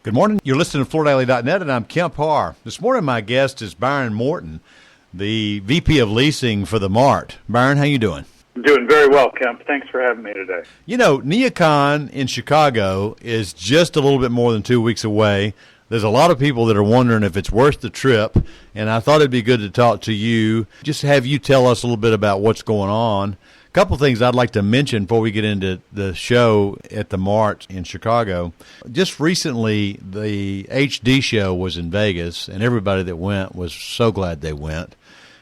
Good morning. You're listening to FloorDaily.net, and I'm Kemp Harr. This morning, my guest is Byron Morton, the VP of Leasing for the Mart. Byron, how you doing? I'm doing very well, Kemp. Thanks for having me today. You know, NeoCon in Chicago is just a little bit more than 2 weeks away. There's a lot of people that are wondering if it's worth the trip, and I thought it'd be good to talk to you, just have you tell us a little bit about what's going on. A couple things I'd like to mention before we get into the show at the Mart in Chicago. Just recently, the HD show was in Vegas, and everybody that went was so glad they went.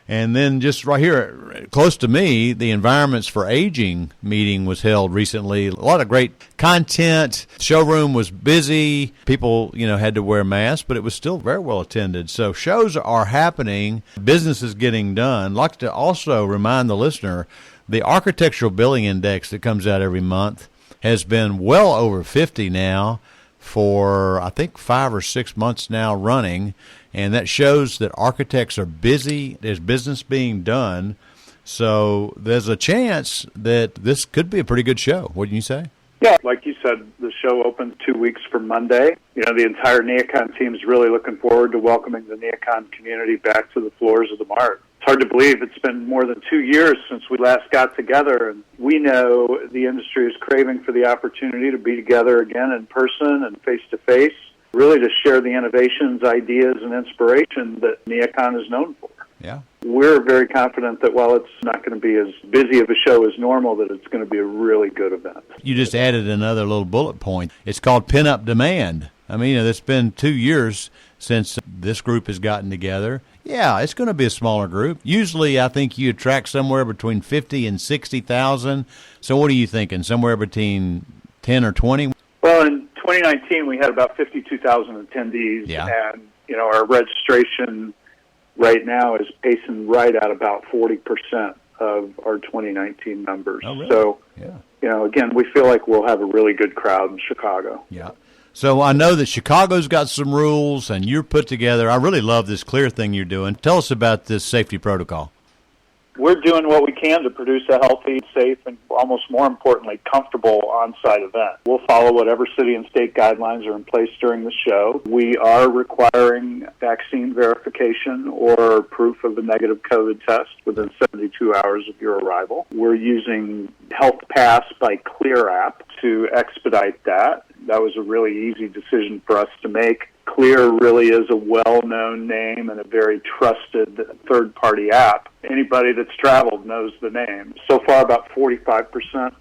And then just right here, close to me, the Environments for Aging meeting was held recently. A lot of great content. Showroom was busy. People, had to wear masks, but it was still very well attended. So shows are happening. Business is getting done. I'd like to also remind the listener, the Architectural Billing Index that comes out every month has been well over 50 now for, I think, 5 or 6 months now running. And that shows that architects are busy. There's business being done. So there's a chance that this could be a pretty good show. Wouldn't you say? Yeah, like you said, the show opens 2 weeks from Monday. The entire NeoCon team is really looking forward to welcoming the NeoCon community back to the floors of the Mart. It's hard to believe it's been more than 2 years since we last got together, and we know the industry is craving for the opportunity to be together again in person and face-to-face, really to share the innovations, ideas, and inspiration that NeoCon is known for. Yeah. We're very confident that while it's not going to be as busy of a show as normal, that it's going to be a really good event. You just added another little bullet point. It's called pent-up demand. I mean, it's been 2 years since this group has gotten together. Yeah, it's going to be a smaller group. Usually, I think you attract somewhere between 50 and 60,000. So what are you thinking, somewhere between 10 or 20? Well, in 2019, we had about 52,000 attendees, yeah. And our registration right now is pacing right at about 40% of our 2019 numbers. Oh, really? So, yeah. Again, we feel like we'll have a really good crowd in Chicago. Yeah. So I know that Chicago's got some rules, and you're put together. I really love this clear thing you're doing. Tell us about this safety protocol. We're doing what we can to produce a healthy, safe, and almost more importantly, comfortable on-site event. We'll follow whatever city and state guidelines are in place during the show. We are requiring vaccine verification or proof of a negative COVID test within 72 hours of your arrival. We're using Health Pass by Clear app to expedite that. That was a really easy decision for us to make. Clear really is a well-known name and a very trusted third-party app. Anybody that's traveled knows the name. So far, about 45%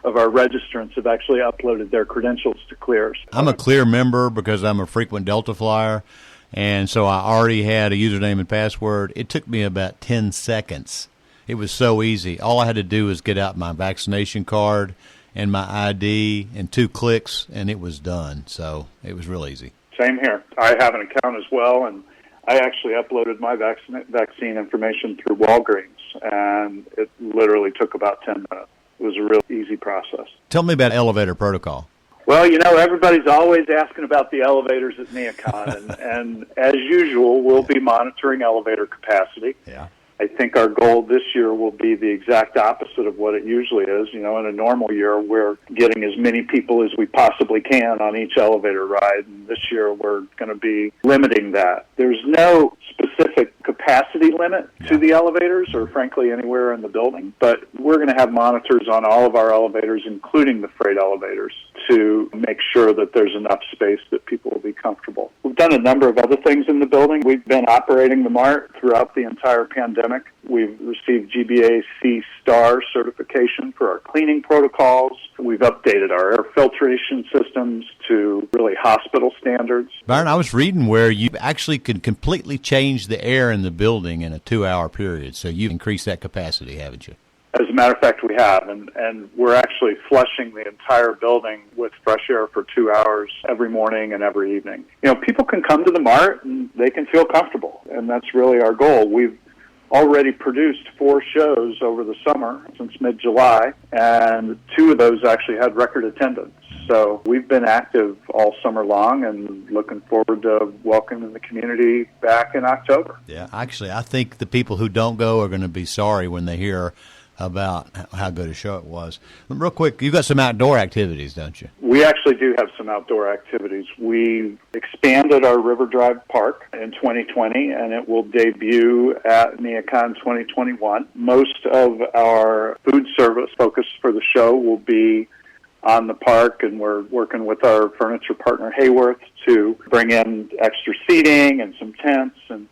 of our registrants have actually uploaded their credentials to Clear. I'm a Clear member because I'm a frequent Delta flyer, and so I already had a username and password. It took me about 10 seconds. It was so easy. All I had to do was get out my vaccination card and my ID in 2 clicks, and it was done. So it was real easy. Same here. I have an account as well, and I actually uploaded my vaccine information through Walgreens, and it literally took about 10 minutes. It was a real easy process. Tell me about elevator protocol. Well, everybody's always asking about the elevators at NeoCon, and as usual, we'll be monitoring elevator capacity. Yeah. I think our goal this year will be the exact opposite of what it usually is. In a normal year, we're getting as many people as we possibly can on each elevator ride, and this year we're going to be limiting that. There's no specific capacity limit to the elevators or, frankly, anywhere in the building, but we're going to have monitors on all of our elevators, including the freight elevators, to make sure that there's enough space that people will be comfortable. We've done a number of other things in the building. We've been operating the Mart throughout the entire pandemic. We've received GBAC Star certification for our cleaning protocols. We've updated our air filtration systems to really hospital standards. Byron, I was reading where you actually could completely change the air in the building in a 2-hour period. So you've increased that capacity, haven't you? As a matter of fact, we have, and we're actually flushing the entire building with fresh air for 2 hours every morning and every evening. People can come to the Mart and they can feel comfortable, and that's really our goal. We've already produced 4 shows over the summer since mid-July, and 2 of those actually had record attendance. So we've been active all summer long and looking forward to welcoming the community back in October. Yeah, actually, I think the people who don't go are going to be sorry when they hear about how good a show it was. Real quick, you've got some outdoor activities, don't you? We actually do have some outdoor activities. We expanded our River Drive Park in 2020, and it will debut at NeoCon 2021. Most of our food service focus for the show will be on the park, and we're working with our furniture partner Hayworth to bring in extra seating and some tents, and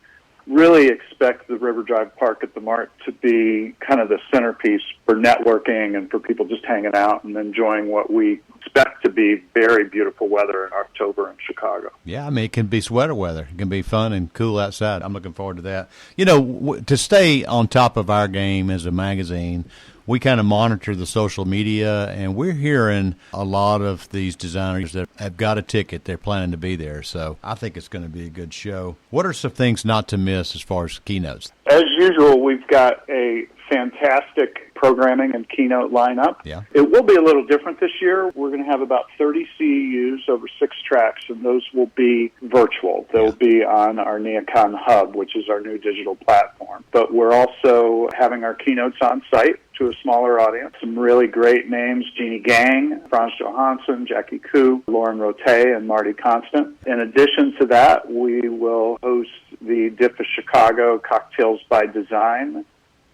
really expect the River Drive Park at the Mart to be kind of the centerpiece for networking and for people just hanging out and enjoying what we expect to be very beautiful weather in October in Chicago. Yeah, I mean, it can be sweater weather. It can be fun and cool outside. I'm looking forward to that. You know, to stay on top of our game as a magazine, we kind of monitor the social media, and we're hearing a lot of these designers that have got a ticket. They're planning to be there, so I think it's going to be a good show. What are some things not to miss as far as keynotes? As usual, we've got a fantastic programming and keynote lineup. Yeah. It will be a little different this year. We're going to have about 30 CEUs over 6 tracks, and those will be virtual. They'll be on our NeoCon Hub, which is our new digital platform. But we're also having our keynotes on site to a smaller audience. Some really great names: Jeannie Gang, Franz Johansson, Jackie Koo, Lauren Rote, and Marty Constant. In addition to that, we will host the DIFA Chicago Cocktails by Design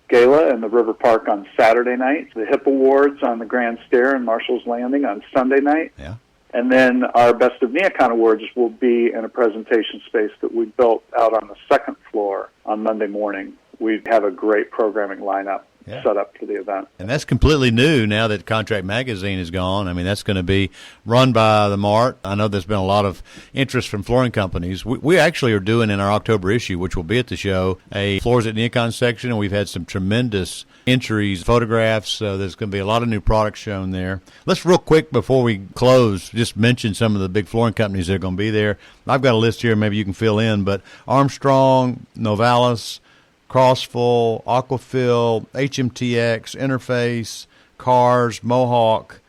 Gala in the River Park on Saturday night, the HIP Awards on the Grand Stair in Marshall's Landing on Sunday night. Yeah. And then our Best of NeoCon Awards will be in a presentation space that we built out on the second floor on Monday morning. We have a great programming lineup set up for the event. And that's completely new now that Contract Magazine is gone. I mean, that's going to be run by the Mart. I know there's been a lot of interest from flooring companies. We actually are doing in our October issue, which will be at the show, a Floors at NeoCon section, and we've had some tremendous entries, photographs. So there's going to be a lot of new products shown there. Let's real quick before we close just mention some of the big flooring companies that are going to be there. I've got a list here. Maybe you can fill in, but Armstrong, Novalis, Crossfull, Aquafil, HMTX, Interface, Cars, Mohawk,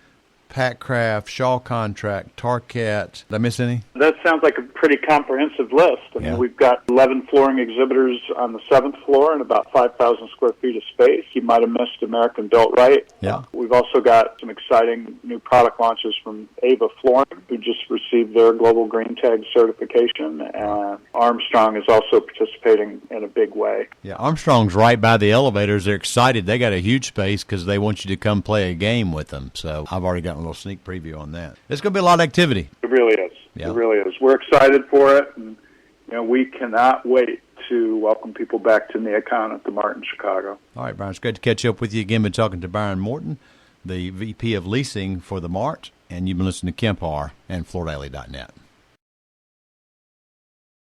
Packcraft, Shaw Contract, Tarcat. Did I miss any? That sounds like a pretty comprehensive list. I mean, we've got 11 flooring exhibitors on the 7th floor and about 5,000 square feet of space. You might have missed American Built Right. Yeah. We've also got some exciting new product launches from Ava Flooring, who just received their Global Green Tag certification. And Armstrong is also participating in a big way. Yeah, Armstrong's right by the elevators. They're excited. They got a huge space because they want you to come play a game with them. So I've already gotten a little sneak preview on that. It's going to be a lot of activity. It really is. Yeah. It really is. We're excited for it, and we cannot wait to welcome people back to NeoCon at the Mart in Chicago. All right, Byron, it's great to catch up with you again. Been talking to Byron Morton, the VP of Leasing for the Mart, and you've been listening to Kemp Harr and FloorDaily.net.